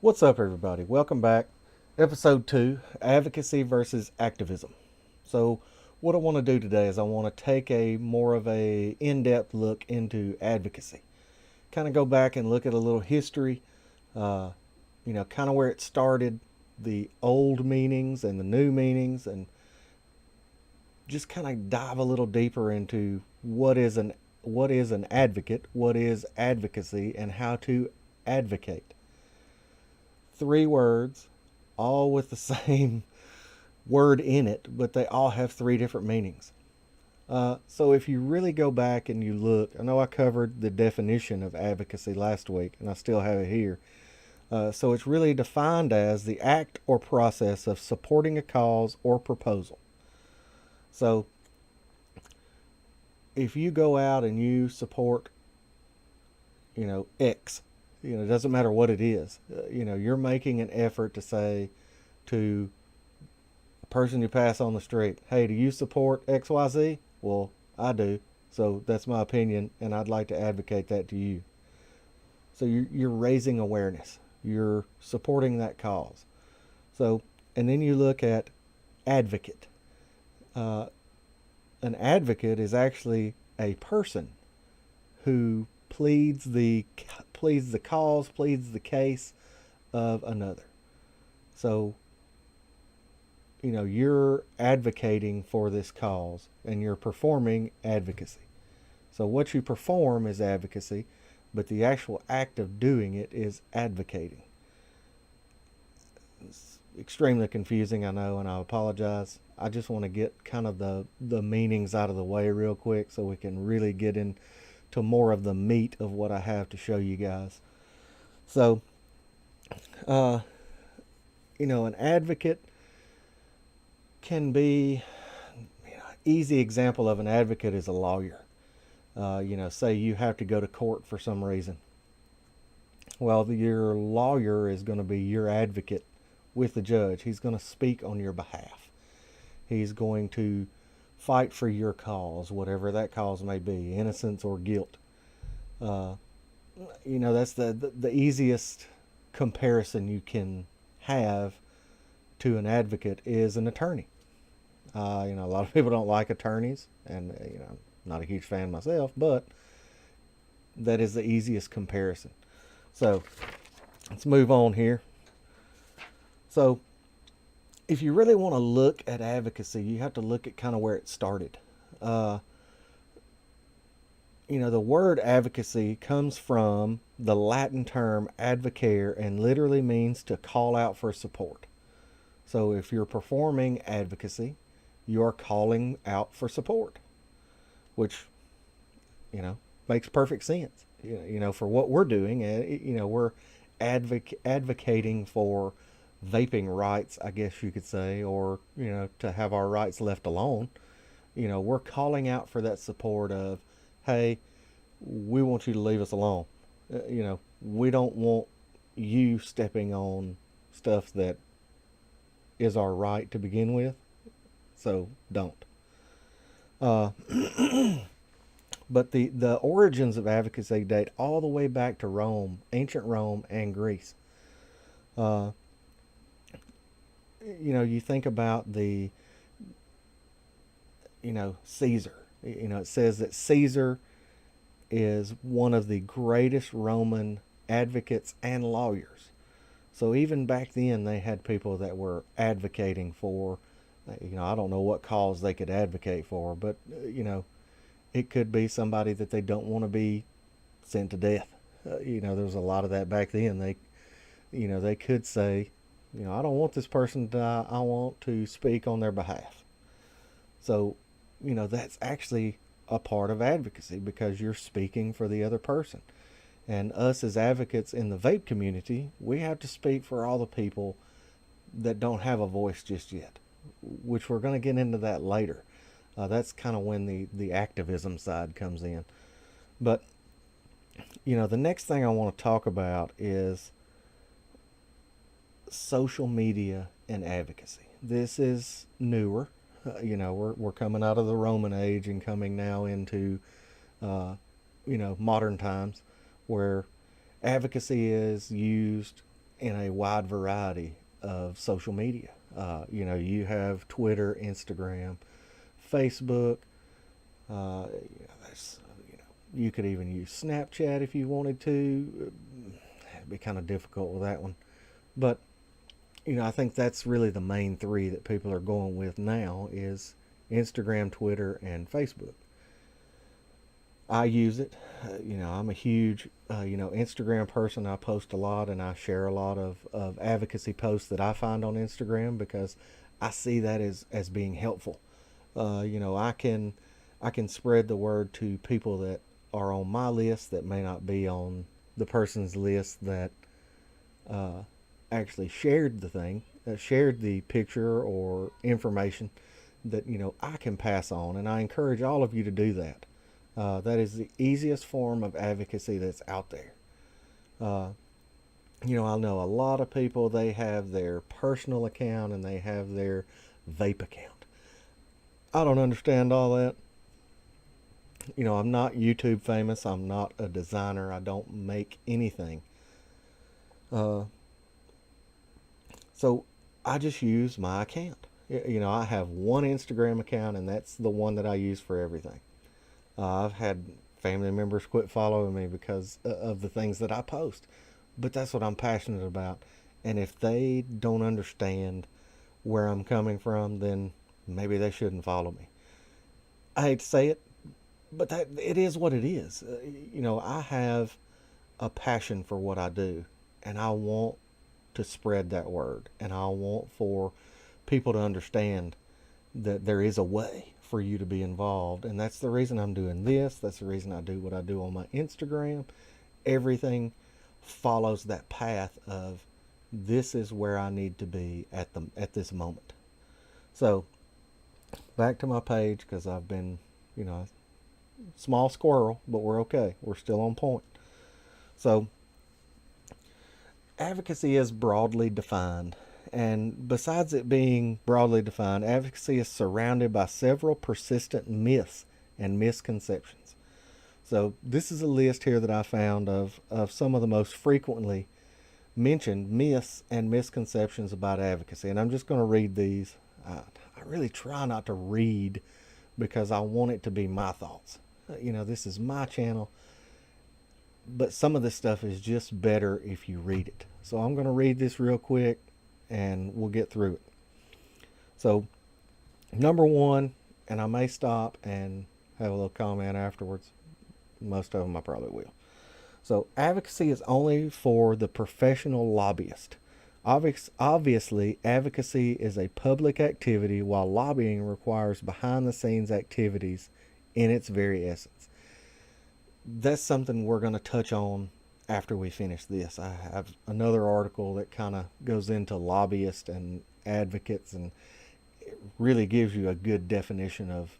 What's up, everybody? Welcome back. Episode 2, Advocacy versus Activism. So, what I want to do today is I want to take a more of a in-depth look into advocacy. Kind of go back and look at a little history, uh, kind of where it started, the old meanings and the new meanings, and just kind of dive a little deeper into what is an advocate, what is advocacy, and how to advocate. Three words, all with the same word in it, but they all have three different meanings. So if you really go back and you look, I know I covered the definition of advocacy last week, and I still have it here. So it's really defined as the act or process of supporting a cause or proposal. So if you go out and you support, X, it doesn't matter what it is. You're making an effort to say to a person you pass on the street, hey, do you support XYZ? Well, I do. So that's my opinion, and I'd like to advocate that to you. So you're raising awareness. You're supporting that cause. So, and then you look at advocate. Uh, an advocate is actually a person who pleads the cause, pleads the case of another. So, you're advocating for this cause and you're performing advocacy. So what you perform is advocacy, but the actual act of doing it is advocating. It's extremely confusing, I know, and I apologize. I just want to get kind of the meanings out of the way real quick so we can really get into more of the meat of what I have to show you guys. So, uh, an advocate can be, easy example of an advocate is a lawyer. Say you have to go to court for some reason. Well, your lawyer is going to be your advocate with the judge. He's going to speak on your behalf. He's going to fight for your cause, whatever that cause may be, innocence or guilt. Uh, that's the easiest comparison you can have to an advocate is an attorney. A lot of people don't like attorneys, and I'm not a huge fan myself, but that is the easiest comparison. So let's move on here. So if you really want to look at advocacy, you have to look at kind of where it started. Uh, the word advocacy comes from the Latin term advocare and literally means to call out for support. So if you're performing advocacy, you are calling out for support, which, makes perfect sense. For what we're doing, we're advocating for vaping rights, I guess you could say, or, to have our rights left alone. We're calling out for that support of, hey, we want you to leave us alone. We don't want you stepping on stuff that is our right to begin with. So don't. Uh, but the origins of advocacy date all the way back to Rome, ancient Rome and Greece. Uh, you think about Caesar. It says that Caesar is one of the greatest Roman advocates and lawyers. So even back then, they had people that were advocating for, I don't know what cause they could advocate for, but, it could be somebody that they don't want to be sent to death. There was a lot of that back then. They could say, I don't want this person to die. I want to speak on their behalf. So, that's actually a part of advocacy because you're speaking for the other person. And us as advocates in the vape community, we have to speak for all the people that don't have a voice just yet, which we're going to get into that later. That's kind of when the activism side comes in. But, the next thing I want to talk about is social media and advocacy. This is newer. We're coming out of the Roman age and coming now into, modern times where advocacy is used in a wide variety of social media. You have Twitter, Instagram, Facebook. Uh, you could even use Snapchat if you wanted to. It'd be kind of difficult with that one, but I think that's really the main three that people are going with now is Instagram, Twitter, and Facebook. I use it. I'm a huge, Instagram person. I post a lot and I share a lot of advocacy posts that I find on Instagram because I see that as being helpful. I can spread the word to people that are on my list that may not be on the person's list that uh, actually shared the thing, shared the picture or information that I can pass on, and I encourage all of you to do that. That is the easiest form of advocacy that's out there. Uh, I know a lot of people, they have their personal account and they have their vape account. I don't understand all that. I'm not YouTube famous. I'm not a designer. I don't make anything. Uh, so I just use my account. I have one Instagram account, and that's the one that I use for everything. I've had family members quit following me because of the things that I post, but that's what I'm passionate about. And if they don't understand where I'm coming from, then maybe they shouldn't follow me. I hate to say it, but that it is what it is. I have a passion for what I do, and I want to spread that word, and I want for people to understand that there is a way for you to be involved, and that's the reason I'm doing this. That's the reason I do what I do on my Instagram. Everything follows that path of this is where I need to be at this moment. So back to my page, because I've been, small squirrel, but we're okay. We're still on point. So advocacy is broadly defined. And besides it being broadly defined, advocacy is surrounded by several persistent myths and misconceptions. So this is a list here that I found of some of the most frequently mentioned myths and misconceptions about advocacy. And I'm just going to read these. I really try not to read because I want it to be my thoughts. This is my channel, but some of this stuff is just better if you read it. So I'm going to read this real quick and we'll get through it. So, number one, and I may stop and have a little comment afterwards. Most of them I probably will. So, advocacy is only for the professional lobbyist. Obviously, advocacy is a public activity while lobbying requires behind the scenes activities in its very essence. That's something we're going to touch on after we finish this. I have another article that kind of goes into lobbyists and advocates, and it really gives you a good definition of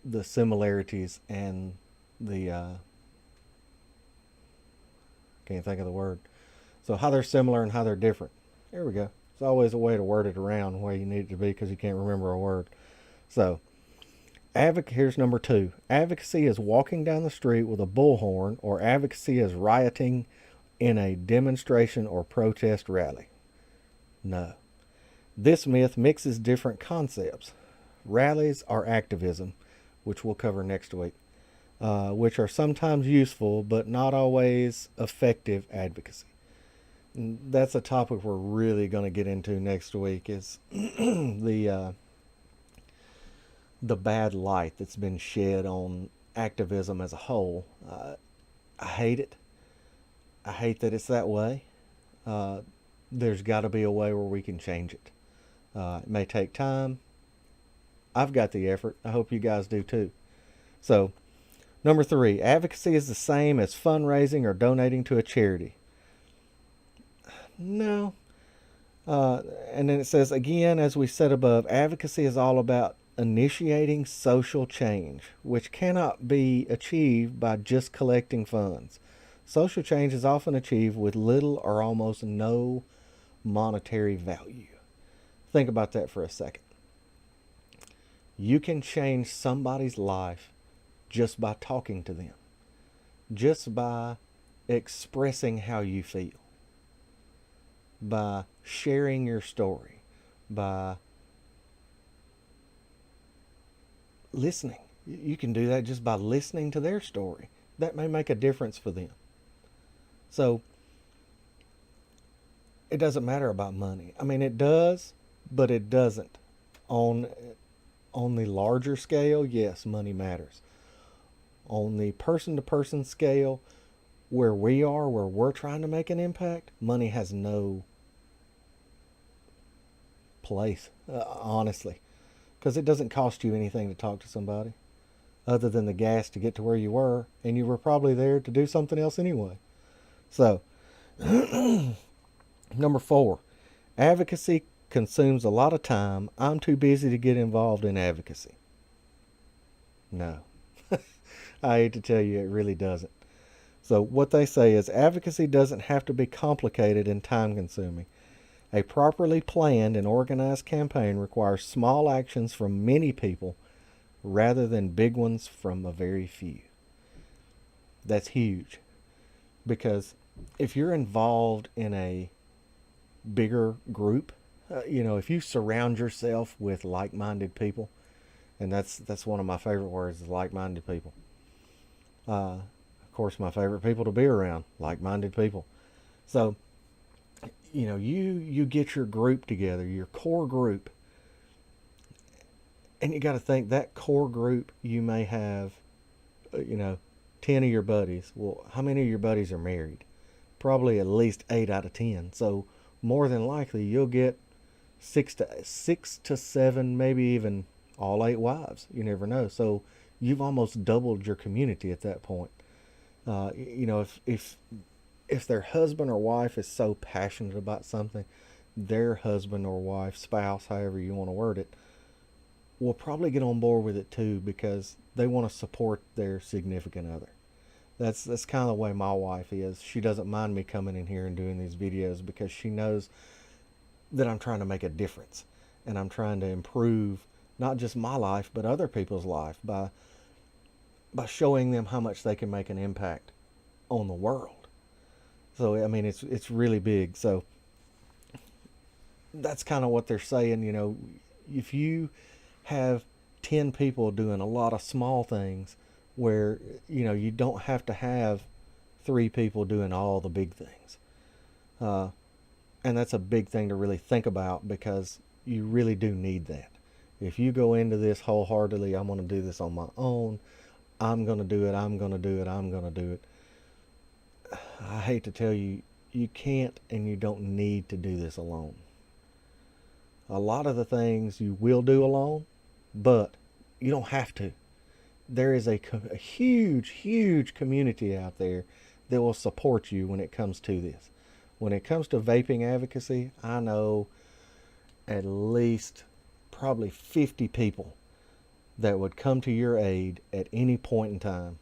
the similarities and the can't think of the word. So how they're similar and how they're different. There we go. It's always a way to word it around where you need it to be because you can't remember a word. So here's number two. Advocacy is walking down the street with a bullhorn, or advocacy is rioting in a demonstration or protest rally. No. This myth mixes different concepts. Rallies are activism, which we'll cover next week, which are sometimes useful but not always effective advocacy. And that's a topic we're really going to get into next week is the bad light that's been shed on activism as a whole. I hate it. I hate that it's that way. There's got to be a way where we can change it. It may take time. I've got the effort. I hope you guys do too. So, number three, advocacy is the same as fundraising or donating to a charity. No. And then it says, again, as we said above, advocacy is all about initiating social change, which cannot be achieved by just collecting funds. Social change is often achieved with little or almost no monetary value. Think about that for a second. You can change somebody's life just by talking to them, just by expressing how you feel. by sharing your story, by listening. You can do that just by listening to their story. That may make a difference for them. So it doesn't matter about money. I mean, it does, but it doesn't. On on the larger scale, yes, money matters. On the person to person scale, where we are, where we're trying to make an impact, money has no place, honestly, because it doesn't cost you anything to talk to somebody other than the gas to get to where you were, and you were probably there to do something else anyway. So, number 4, advocacy consumes a lot of time. I'm too busy to get involved in advocacy. No. I hate to tell you, it really doesn't. So, what they say is advocacy doesn't have to be complicated and time consuming. A properly planned and organized campaign requires small actions from many people rather than big ones from a very few. That's huge, because if you're involved in a bigger group, if you surround yourself with like-minded people, and that's one of my favorite words, is like-minded people. Of course, my favorite people to be around, like-minded people. So, you get your group together, your core group, and you got to think that core group, you may have, 10 of your buddies. Well, how many of your buddies are married? Probably at least 8 out of 10. So more than likely you'll get six to seven, maybe even all 8 wives. You never know. So you've almost doubled your community at that point. If their husband or wife is so passionate about something, their husband or wife, spouse, however you want to word it, will probably get on board with it too, because they want to support their significant other. That's kind of the way my wife is. She doesn't mind me coming in here and doing these videos because she knows that I'm trying to make a difference, and I'm trying to improve not just my life but other people's life by showing them how much they can make an impact on the world. So I mean, it's really big. So that's kind of what they're saying. If you have 10 people doing a lot of small things, where you don't have to have 3 people doing all the big things, and that's a big thing to really think about, because you really do need that. If you go into this wholeheartedly, I'm going to do this on my own, I'm going to do it, I'm going to do it, I'm going to do it, I hate to tell you, you can't and you don't need to do this alone. A lot of the things you will do alone, but you don't have to. There is a huge, huge community out there that will support you when it comes to this. When it comes to vaping advocacy, I know at least probably 50 people that would come to your aid at any point in time,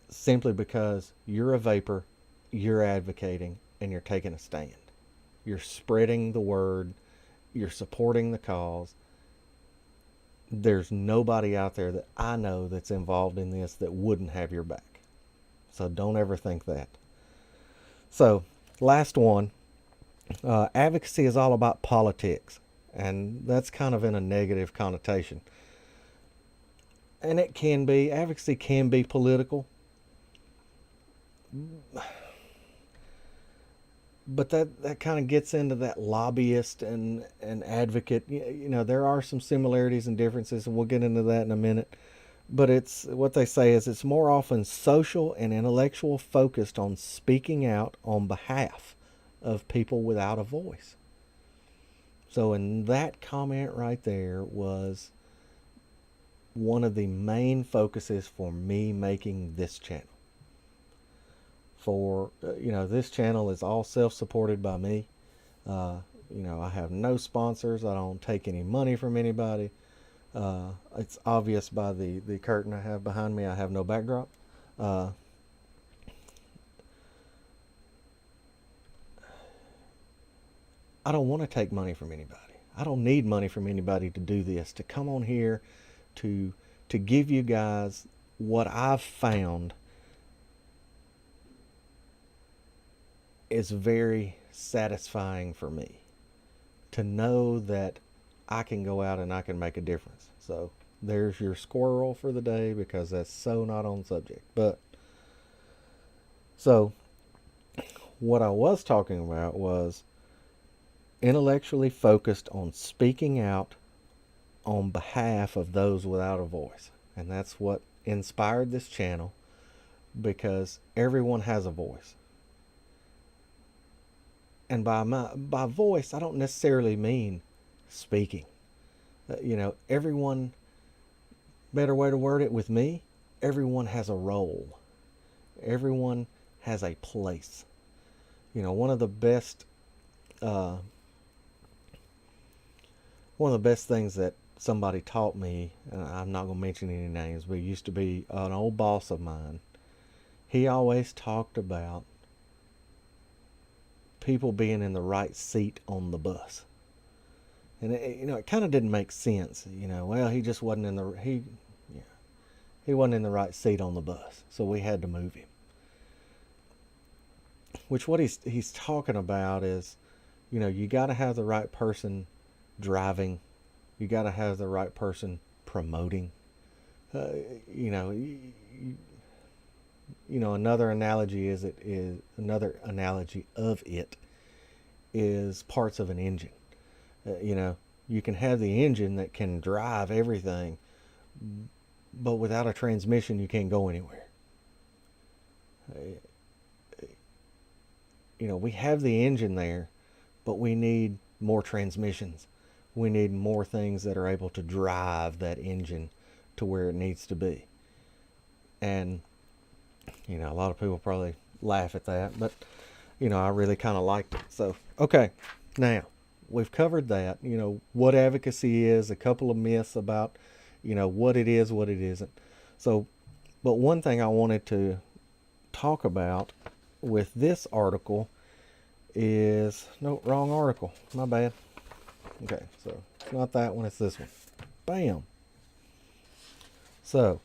simply because you're a vapor, you're advocating, and you're taking a stand. You're spreading the word, you're supporting the cause. There's nobody out there that I know that's involved in this that wouldn't have your back. So don't ever think that. So, last one. Advocacy is all about politics, and that's kind of in a negative connotation. And it can be. Advocacy can be political. But that kind of gets into that lobbyist and advocate. There are some similarities and differences, and we'll get into that in a minute. But it's what they say is it's more often social and intellectual, focused on speaking out on behalf of people without a voice. So in that comment right there was one of the main focuses for me making this channel. This channel is all self-supported by me. I have no sponsors. I don't take any money from anybody. It's obvious by the curtain I have behind me. I have no backdrop. I don't want to take money from anybody. I don't need money from anybody to do this, to come on here to give you guys what I've found is very satisfying for me to know that I can go out and I can make a difference. So there's your squirrel for the day, because that's so not on subject. But so what I was talking about was intellectually focused on speaking out on behalf of those without a voice. And that's what inspired this channel, because everyone has a voice. And by voice, I don't necessarily mean speaking. Everyone, better way to word it with me, everyone has a role. Everyone has a place. One of the best things that somebody taught me, and I'm not going to mention any names, but it used to be an old boss of mine. He always talked about people being in the right seat on the bus. And it kind of didn't make sense. Well, he just wasn't in he wasn't in the right seat on the bus, so we had to move him. Which what he's talking about is, you got to have the right person driving. You got to have the right person promoting. Another analogy of it is parts of an engine. You can have the engine that can drive everything, but without a transmission, you can't go anywhere. We have the engine there, but we need more transmissions. We need more things that are able to drive that engine to where it needs to be. And, a lot of people probably laugh at that, but, I really kind of liked it. So, okay, now we've covered that, what advocacy is, a couple of myths about, what it is, what it isn't. So, but one thing I wanted to talk about with this article is, no, wrong article, my bad. Okay, so it's not that one, it's this one. Bam. So,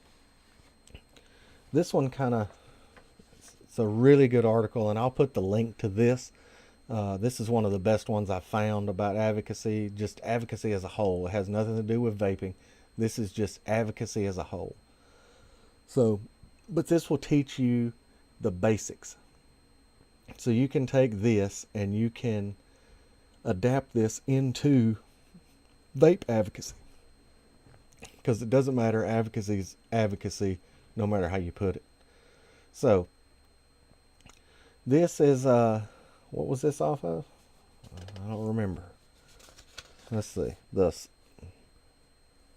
this one it's a really good article, and I'll put the link to this. This is one of the best ones I've found about advocacy, just advocacy as a whole. It has nothing to do with vaping. This is just advocacy as a whole. So, but this will teach you the basics. So you can take this and you can adapt this into vape advocacy. Because it doesn't matter, advocacy is advocacy no matter how you put it. So, this is, what was this off of? I don't remember. Let's see. The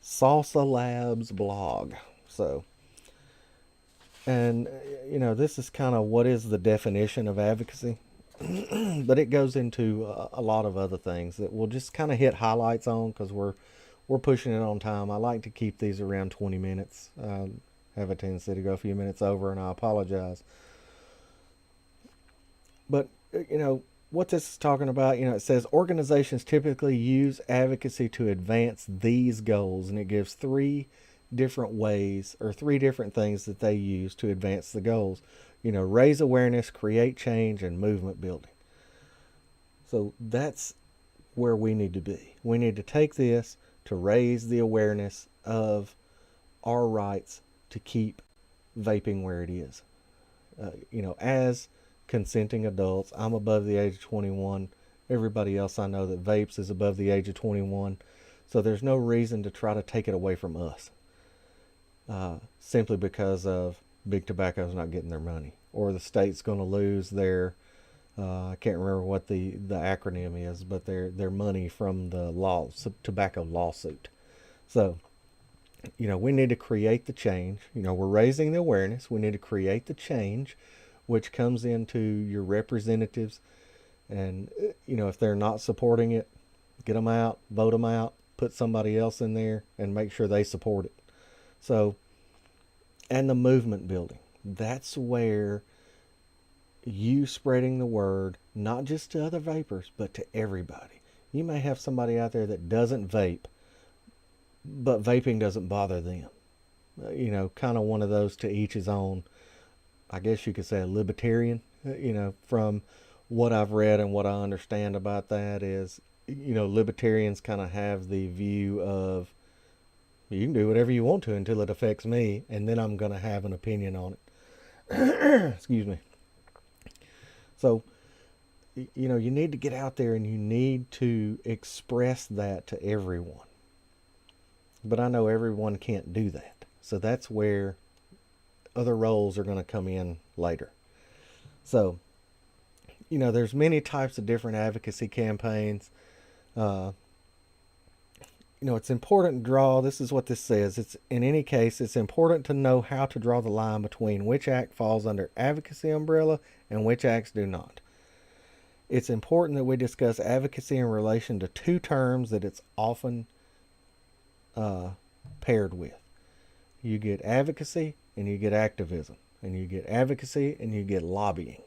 Salsa Labs blog. So, and, this is kind of what is the definition of advocacy. But it goes into a lot of other things that we'll just kind of hit highlights on, because we're pushing it on time. I like to keep these around 20 minutes. Have a tendency to go a few minutes over, and I apologize. But, what this is talking about, it says organizations typically use advocacy to advance these goals, and it gives 3 different ways, or 3 different things that they use to advance the goals. Raise awareness, create change, and movement building. So that's where we need to be. We need to take this to raise the awareness of our rights to keep vaping where it is. As consenting adults, I'm above the age of 21. Everybody else I know that vapes is above the age of 21. So there's no reason to try to take it away from us. Simply because of Big Tobacco's not getting their money, or the state's going to lose their, I can't remember what the acronym is, but their money from the tobacco lawsuit. So, we need to create the change. We're raising the awareness. We need to create the change, which comes into your representatives. And, if they're not supporting it, get them out, vote them out, put somebody else in there, and make sure they support it. So, and the movement building. That's where you spreading the word, not just to other vapors, but to everybody. You may have somebody out there that doesn't vape, but vaping doesn't bother them. Kind of one of those to each his own. I guess you could say a libertarian, from what I've read and what I understand about that is, libertarians kind of have the view of you can do whatever you want to until it affects me, and then I'm going to have an opinion on it. Excuse me. So, you need to get out there and you need to express that to everyone. But I know everyone can't do that. So that's where other roles are going to come in later. So, there's many types of different advocacy campaigns. It's important to draw, this is what this says. It's in any case, it's important to know how to draw the line between which act falls under advocacy umbrella and which acts do not. It's important that we discuss advocacy in relation to two terms that it's often paired with. You get advocacy and you get activism, and you get advocacy and you get lobbying.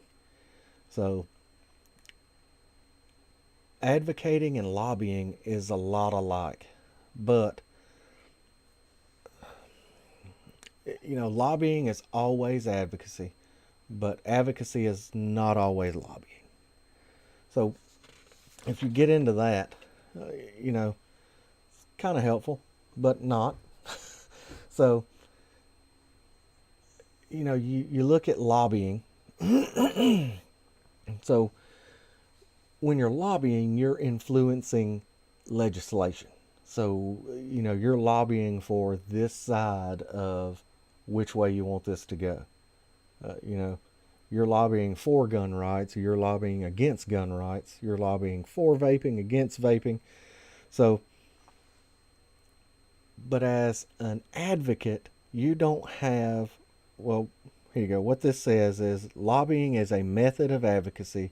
So advocating and lobbying is a lot alike, but lobbying is always advocacy, but advocacy is not always lobbying. So if you get into that, it's kind of helpful, but not. So, you look at lobbying. So when you're lobbying, you're influencing legislation. So, you're lobbying for this side of which way you want this to go. You're lobbying for gun rights, you're lobbying against gun rights, you're lobbying for vaping, against vaping. So, but as an advocate, you don't have, well, here you go. What this says is lobbying is a method of advocacy,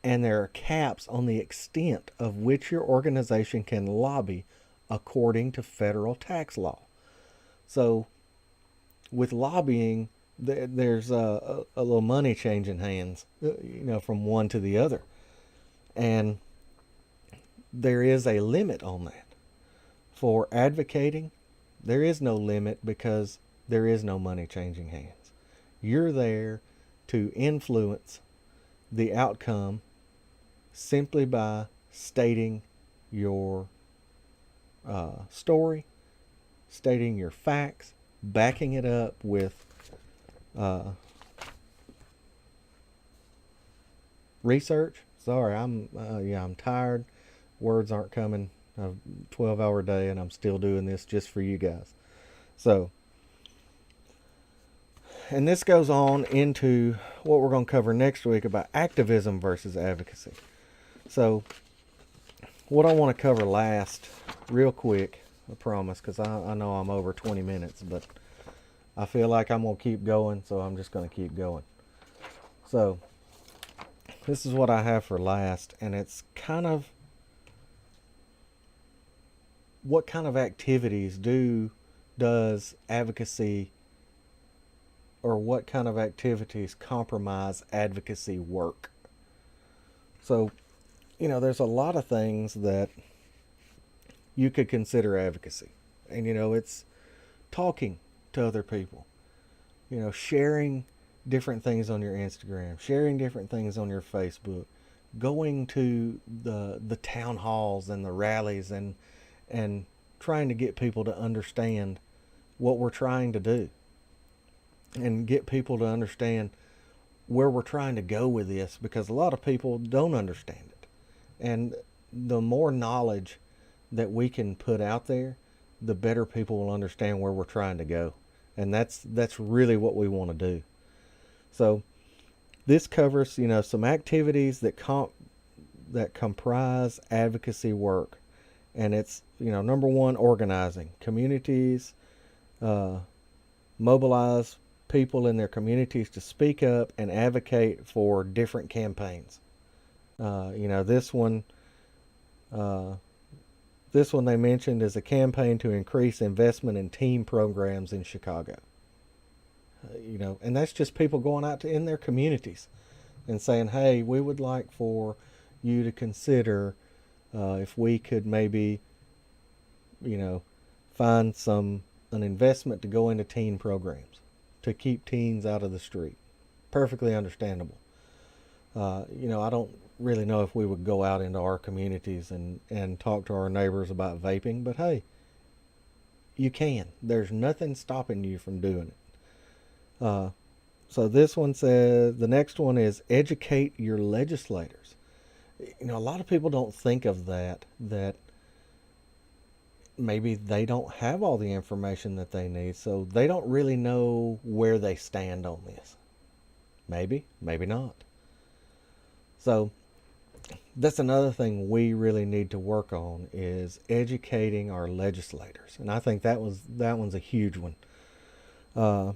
and there are caps on the extent of which your organization can lobby according to federal tax law. So with lobbying, there's a little money changing hands, from one to the other. And there is a limit on that. For advocating, there is no limit because there is no money changing hands. You're there to influence the outcome simply by stating your story, stating your facts, backing it up with research. Sorry, I'm tired. Words aren't coming. A 12-hour day, and I'm still doing this just for you guys. So, and this goes on into what we're going to cover next week about activism versus advocacy. So, what I want to cover last, real quick, I promise, because I know I'm over 20 minutes, but I feel like I'm going to keep going, so I'm just going to keep going. So, this is what I have for last, and it's kind of what kind of activities does advocacy, or what kind of activities compromise advocacy work? So, there's a lot of things that you could consider advocacy. And, it's talking to other people, sharing different things on your Instagram, sharing different things on your Facebook, going to the town halls and the rallies and trying to get people to understand what we're trying to do and get people to understand where we're trying to go with this, because a lot of people don't understand it. And the more knowledge that we can put out there, the better people will understand where we're trying to go. And that's really what we want to do. So this covers, some activities that comprise advocacy work. And it's, number one, organizing. Communities, mobilize people in their communities to speak up and advocate for different campaigns. This one they mentioned is a campaign to increase investment in teen programs in Chicago. And that's just people going out in their communities and saying, hey, we would like for you to consider if we could maybe, find an investment to go into teen programs to keep teens out of the street. Perfectly understandable. I don't really know if we would go out into our communities and talk to our neighbors about vaping, but hey, you can. There's nothing stopping you from doing it. So this one says, the next one is educate your legislators. A lot of people don't think of that maybe they don't have all the information that they need, so they don't really know where they stand on this. Maybe not. So that's another thing we really need to work on is educating our legislators, and I think that one's a huge one. Uh,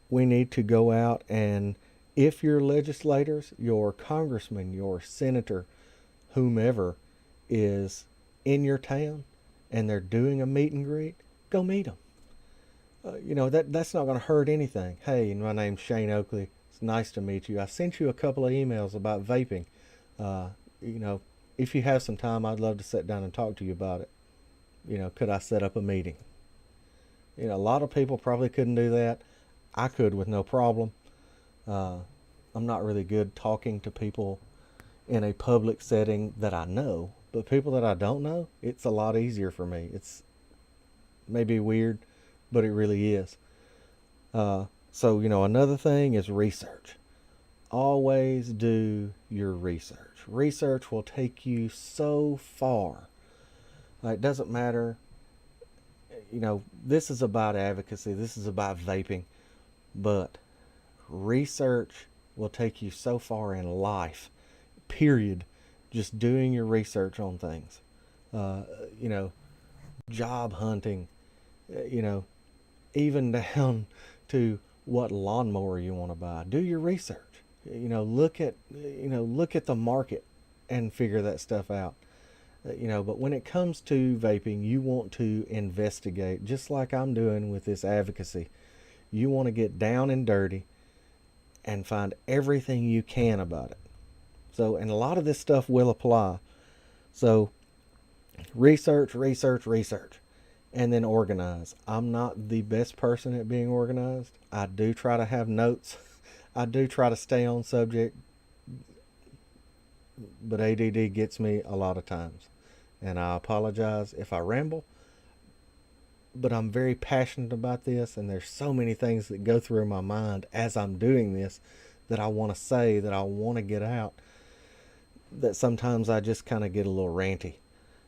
we need to go out, and if your legislators, your congressman, your senator, whomever is in your town and they're doing a meet and greet, go meet them. That's not going to hurt anything. Hey, my name's Shane Oakley. It's nice to meet you. I sent you a couple of emails about vaping. Uh, you know, if you have some time, I'd love to sit down and talk to you about it. Could I set up a meeting? A lot of people probably couldn't do that. I could with no problem. Uh, I'm not really good talking to people in a public setting that I know, but people that I don't know, it's a lot easier for me. It's maybe weird, but it really is. So, another thing is research. Always do your research. Research will take you so far. It doesn't matter. This is about advocacy, this is about vaping, but research will take you so far in life, period. Just doing your research on things. Uh, you know, Job hunting, you know, even down to what lawnmower you want to buy. Do your research. Look at the market and figure that stuff out. But when it comes to vaping, you want to investigate, just like I'm doing with this advocacy. You want to get down and dirty and find everything you can about it. So, and a lot of this stuff will apply. So, research, research, research, and then organize. I'm not the best person at being organized. I do try to have notes. I do try to stay on subject, but ADD gets me a lot of times. And I apologize if I ramble, but I'm very passionate about this, and there's so many things that go through my mind as I'm doing this that I want to say, that I want to get out, that sometimes I just kind of get a little ranty.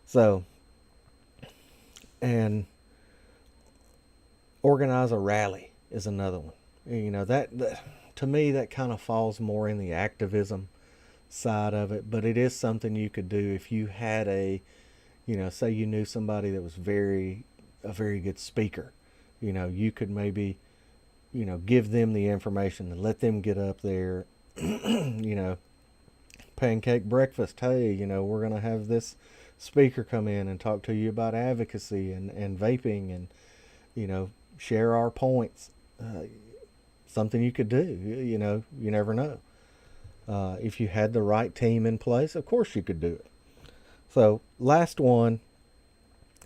So, and organize a rally is another one. That to me, that kind of falls more in the activism side of it, but it is something you could do if you had say you knew somebody that was a very good speaker. You could maybe, give them the information and let them get up there, pancake breakfast. Hey, we're going to have this speaker come in and talk to you about advocacy and vaping and, share our points. Something you could do, you never know. If you had the right team in place, of course you could do it. So, last one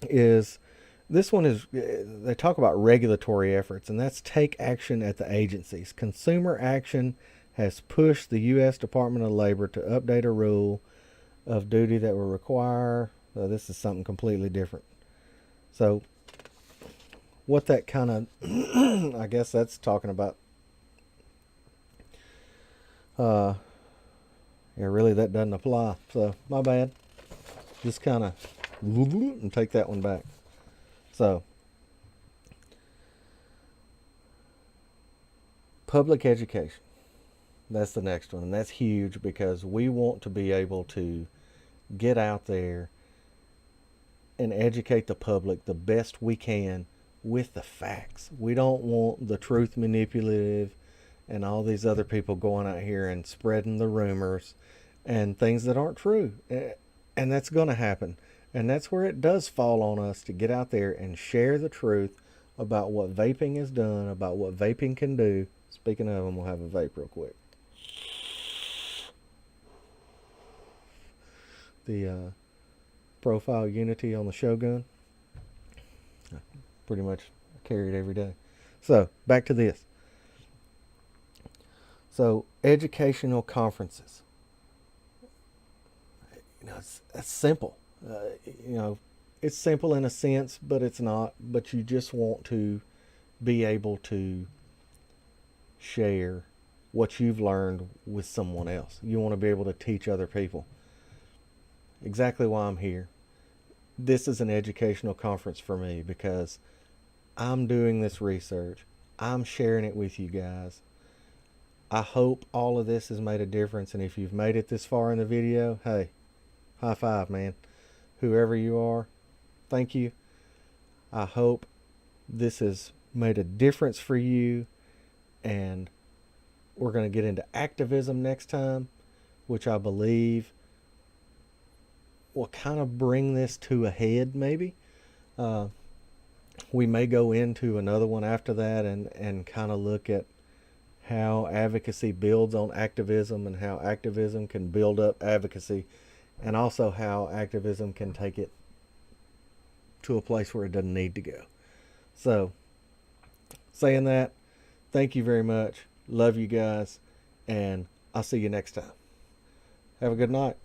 is this one is they talk about regulatory efforts, and that's take action at the agencies. Consumer Action has pushed the U.S. Department of Labor to update a rule of duty that will require. This is something completely different. So, what that kind of, I guess that's talking about. Yeah, really, that doesn't apply. So, my bad. Just kind of and take that one back. So, public education. That's the next one. And that's huge because we want to be able to get out there and educate the public the best we can with the facts. We don't want the truth manipulative and all these other people going out here and spreading the rumors and things that aren't true. And that's going to happen. And that's where it does fall on us to get out there and share the truth about what vaping has done, about what vaping can do. Speaking of, I'm going to have a vape real quick. The profile unity on the Shogun. I pretty much carry it every day. So, back to this. So, educational conferences. It's simple. You know, it's simple in a sense, but it's not. But you just want to be able to share what you've learned with someone else. You want to be able to teach other people. Exactly why I'm here. This is an educational conference for me because I'm doing this research. I'm sharing it with you guys. I hope all of this has made a difference. And if you've made it this far in the video, hey, high five, man. Whoever you are, thank you. I hope this has made a difference for you. And we're going to get into activism next time, which I believe will kind of bring this to a head, maybe. We may go into another one after that and kind of look at how advocacy builds on activism and how activism can build up advocacy, and also how activism can take it to a place where it doesn't need to go. So, saying that, thank you very much. Love you guys, and I'll see you next time. Have a good night.